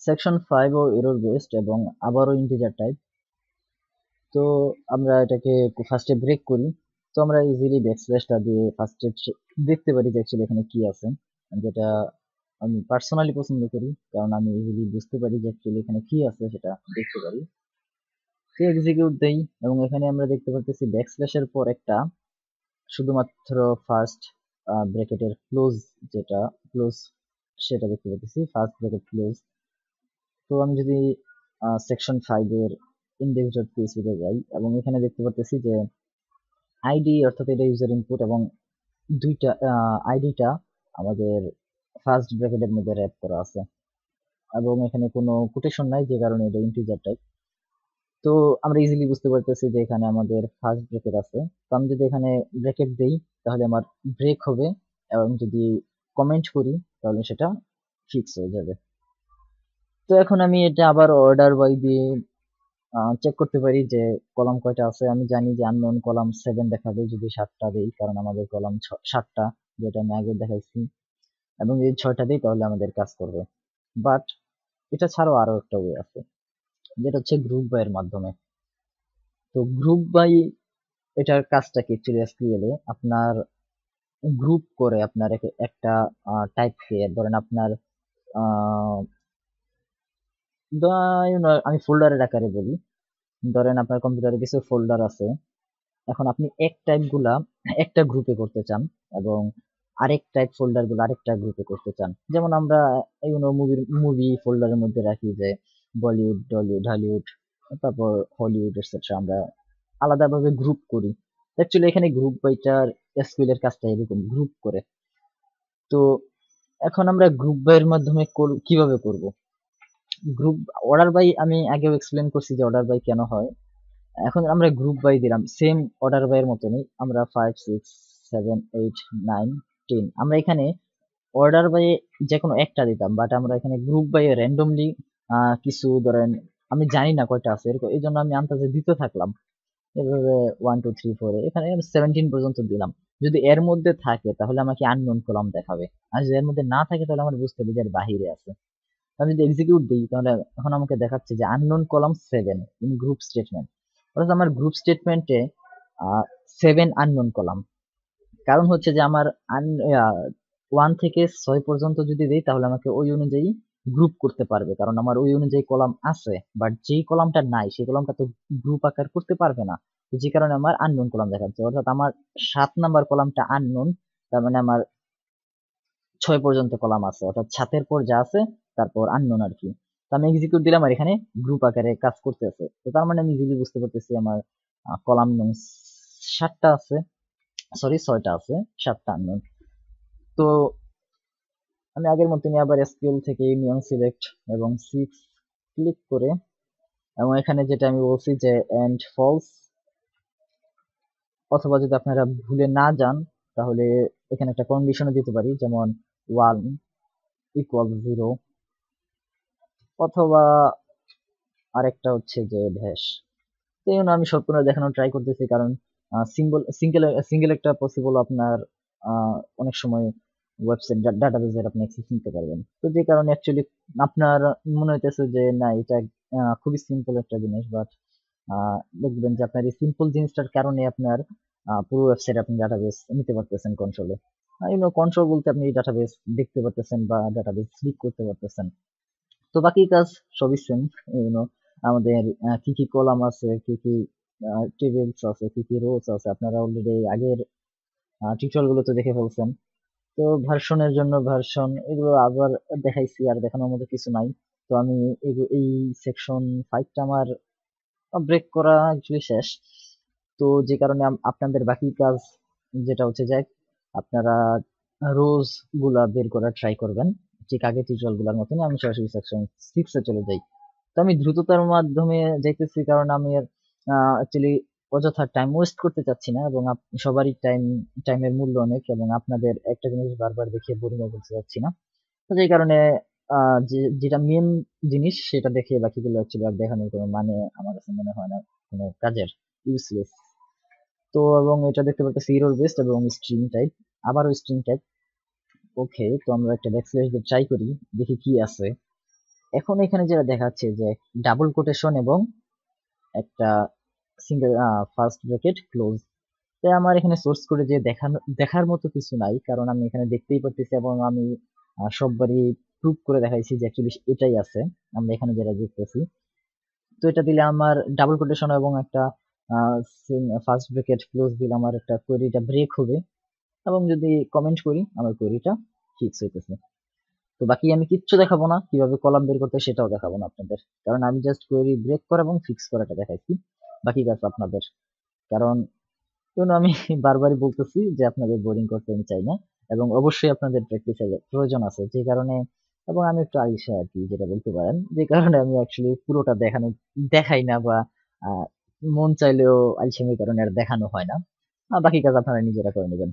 Section 5 ও error based এবং আবারও integer type. তো আমরা এটাকে ফার্স্টে ব্রেক করি। তো আমরা ইজিলি ব্যাকস্ল্যাশটা দিয়ে ফার্স্টে দেখতে পারি যে অ্যাকচুয়ালি এখানে কি আছে, যেটা আমি পার্সোনালি পছন্দ করি, কারণ আমি ইজিলি বুঝতে পারি যে অ্যাকচুয়ালি এখানে কি আছে সেটা দেখতে পারি। তো এক্সিকিউট দেই এবং এখানে আমরা দেখতে পাচ্ছি ব্যাকস্ল্যাশের পর একটা শুধুমাত্র ফার্স্ট ব্র্যাকেটের ক্লোজ, যেটা ক্লোজ সেটা দেখতে পাচ্ছি, ফার্স্ট ব্র্যাকেট ক্লোজ। তো আমি যদি সেকশন 5 এর index.php তে যাই এবং এখানে দেখতে পাচ্ছি যে আইডি অর্থাৎ এটা ইউজার ইনপুট এবং দুইটা আইডিটা আমাদের ফার্স্ট ব্র্যাকেটের মধ্যে র্যাপ করা আছে এবং এখানে কোনো কোটেশন নাই, যে কারণে এটা ইন্টিজার টাইপ। তো আমরা ইজিলি বুঝতে পারতেছি যে এখানে আমাদের ফার্স্ট ব্র্যাকেট আছে। তো আমি যদি এখানে ব্র্যাকেট দেই তাহলে আমার ব্রেক হবে, এবং যদি কমেন্ট করি তাহলে সেটা ফিক্স হয়ে যাবে। তো এখন আমি এটা আবার অর্ডার বাই দিয়ে চেক করতে পারি যে কলাম কয়টা আছে। আমি জানি যে আননোন কলাম 7 দেখাবে যদি 7টা দেই, কারণ আমাদের কলাম 7টা, যেটা আমি আগে দেখাইছি, এবং যদি 6টা দিই তাহলে আমাদের কাজ করবে। বাট এটা ছাড়াও আরো একটা ওয়ে আছে, যেটা হচ্ছে গ্রুপ বাই এর মাধ্যমে। তো গ্রুপ বাই এটার কাজটা কি অ্যাকচুয়ালি এসকিউএল এ আপনার গ্রুপ করে আপনার একটা টাইপকে, ধরেন আপনার আমি ফোল্ডারের আকারে বলি, ধরেন আপনার কম্পিউটারে কিছু ফোল্ডার আছে। এখন আপনি এক টাইপ গুলা একটা গ্রুপে করতে চান এবং আরেক টাইপ ফোল্ডার গুলো আরেকটা গ্রুপে করতে চান। যেমন আমরা মুভি ফোল্ডারের মধ্যে রাখি যে বলিউড, টলিউড, হলিউড, তারপর হলিউড এটসেট্রা, আমরা আলাদাভাবে গ্রুপ করি। অ্যাকচুয়ালি এখানে গ্রুপ বাইটার এসকিউএল এর কাজটা এরকম গ্রুপ করে। তো এখন আমরা গ্রুপ বাই এর মাধ্যমে কিভাবে করব গ্রুপ অর্ডার বাই? আমি আগেও এক্সপ্লেন করছি যে অর্ডার বাই কেন হয়। এখন আমরা গ্রুপ বাই দিলাম সেম অর্ডার বাই এর মতনই, আমরা 5 6 7 8 9 10, আমরা এখানে অর্ডার বাই যে কোনো একটা দিতাম, বাট আমরা এখানে গ্রুপ বাই র্যান্ডমলি কিছু ধরেন আমি জানি না কয়টা আছে, এরকম এই জন্য আমি আন্দাজে দিতে থাকলাম এভাবে 1 2 3 4, এখানে 17 পর্যন্ত দিলাম। যদি এর মধ্যে থাকে তাহলে আমাকে আননোন কলাম দেখাবে, আর যদি এর মধ্যে না থাকে তাহলে আমার বুঝতে হবে যে এর বাহিরে আছে। আমি যদি এক্সিকিউট দিই তাহলে এখন আমাকে দেখাচ্ছে যে unknown column 7 in group statement, অর্থাৎ আমার গ্রুপ স্টেটমেন্টে 7 আননোন কলাম। কারণ হচ্ছে যে আমার 1 থেকে 6 পর্যন্ত যদি দিই তাহলে আমাকে ওই অনুযায়ী গ্রুপ করতে পারবে, কারণ আমার ওই অনুযায়ী কলাম আছে, বাট যেই কলামটা নাই সেই কলামটা তো গ্রুপ আকার করতে পারবে না। তো যে কারণে আমার আননোন কলাম দেখাচ্ছে, অর্থাৎ আমার 7 নাম্বার কলামটা আননোন, তার মানে আমার 6 পর্যন্ত কলাম আছে, অর্থাৎ 7 পর যা আছে তারপর আননোন আর কি। তো আমি এক্সিকিউট দিলাম আর এখানে গ্রুপ আকারে কাজ করতেছে। তো তার মানে আমি ইজিলি বুঝতে পারতেছি আমার কলাম নং 7টা আছে, সরি 6টা আছে, 7টা আননোন। তো আমি আগের মতনই আবার এসকিউএল থেকে ইউনিয়ন সিলেক্ট এবং 6 ক্লিক করে, এবং এখানে যেটা আমি বলছি যে এন্ড ফলস, অথবা যদি আপনারা ভুলে না যান তাহলে এখানে একটা কন্ডিশনও দিতে পারি, যেমন 1 ইকুয়াল 0, অথবা আরেকটা হচ্ছে যে ভ্যাশ। তো এই জন্য আমি সম্পূর্ণ দেখানোর ট্রাই করতেছি, কারণ সিঙ্গেল একটা পসিবল আপনার অনেক সময় ওয়েবসাইট ডাটাবেজের আপনি অ্যাক্সেস নিতে পারবেন। তো যে কারণে অ্যাকচুয়ালি আপনার মনে হইতেছে যে না এটা খুবই সিম্পল একটা জিনিস, বাট দেখবেন যে আপনার এই সিম্পল জিনিসটার কারণে আপনার পুরো ওয়েবসাইট আপনি ডাটাবেস নিতে পারতেছেন কন্ট্রোলে। কন্ট্রোল বলতে আপনি ডাটাবেস দেখতে পারতেছেন বা ডাটাবেস ক্লিক করতে পারতেছেন। তো বাকি কাজ সবই সেম। আমাদের কি কি কলাম আছে, কি কি টেবিলস আছে, কি কি রোজ আছে, আপনারা অলরেডি আগের টিউটোরিয়াল গুলো তো দেখে ফেলছেন। তো ভার্সনের জন্য ভার্সন এগুলো আবার দেখাইছি, আর দেখানোর মতো কিছু নাই। তো আমি এই সেকশন 5টা আমার ব্রেক করা অ্যাকচুয়ালি শেষ। তো যে কারণে আপনাদের বাকি কাজ যেটা হচ্ছে যে আপনারা রোজ গুলা বের করার ট্রাই করবেন, ঠিক আগে টিউটোরিয়াল গুলার মতনই। আমি সরাসরি সেকশন 6 এ চলে যাই। তো আমি দ্রুততার মাধ্যমে যাইতেছি, কারণ আমি অ্যাকচুয়ালি অযথা টাইম ওয়েস্ট করতে চাচ্ছি না, এবং সবারই টাইমের মূল্য অনেক, এবং আপনাদের একটা জিনিস বারবার দেখিয়ে বোরিং করতে চাচ্ছি না। তো যেই কারণে যেটা মেন জিনিস সেটা দেখে বাকিগুলো অ্যাকচুয়ালি আর দেখানোর কোনো মানে আমার কাছে মনে হয় না কোনো কাজের, ইউজলেস। তো এবং এটা দেখতে পাচ্ছি এরর বেসড এবং স্ট্রিং টাইপ, আবারও স্ট্রিং টাইপ। ওকে, তো আমরা একটা ব্যাকস্ল্যাশ দিয়ে ট্রাই করি, দেখি কি আছে। এখন এখানে যেটা দেখাচ্ছে যে ডাবল কোটেশন এবং একটা সিঙ্গেল ফার্স্ট ব্র্যাকেট ক্লোজ। তাই আমার এখানে সোর্স কোডে যে দেখার মতো কিছু নাই, কারণ আমি এখানে দেখতেই পারতেছি এবং আমি সববারই প্রুভ করে দেখাইছি যে অ্যাকচুয়ালি এটাই আছে। আমরা এখানে যেটা দেখতেছি, তো এটা দিলে আমার ডাবল কোটেশন এবং একটা ফার্স্ট ব্র্যাকেট ক্লোজ দিলে আমার একটা কোয়েরিটা ব্রেক হবে, এবং যদি কমেন্ট করি আমার কোয়েরিটা ফিক্স হইতেছে। তো বাকি আমি কিচ্ছু দেখাবো না, কিভাবে কলাম বের করতে সেটাও দেখাবো না আপনাদের, কারণ আমি জাস্ট কোয়েরি ব্রেক করা এবং ফিক্স করাটা দেখাইছি। বাকি কাজ আপনাদের, কারণ আমি বারবারই বলতেছি যে আপনাদের বোরিং করতে আমি চাই না, এবং অবশ্যই আপনাদের প্র্যাকটিসের প্রয়োজন আছে, যে কারণে এবং আমি একটু আলিশা আর কি যেটা বলতে পারেন, যে কারণে আমি অ্যাকচুয়ালি পুরোটা দেখাই না, বা মন চাইলেও আলসেমির কারণে আর দেখানো হয় না। বাকি কাজ আপনারা নিজেরা করে নেবেন।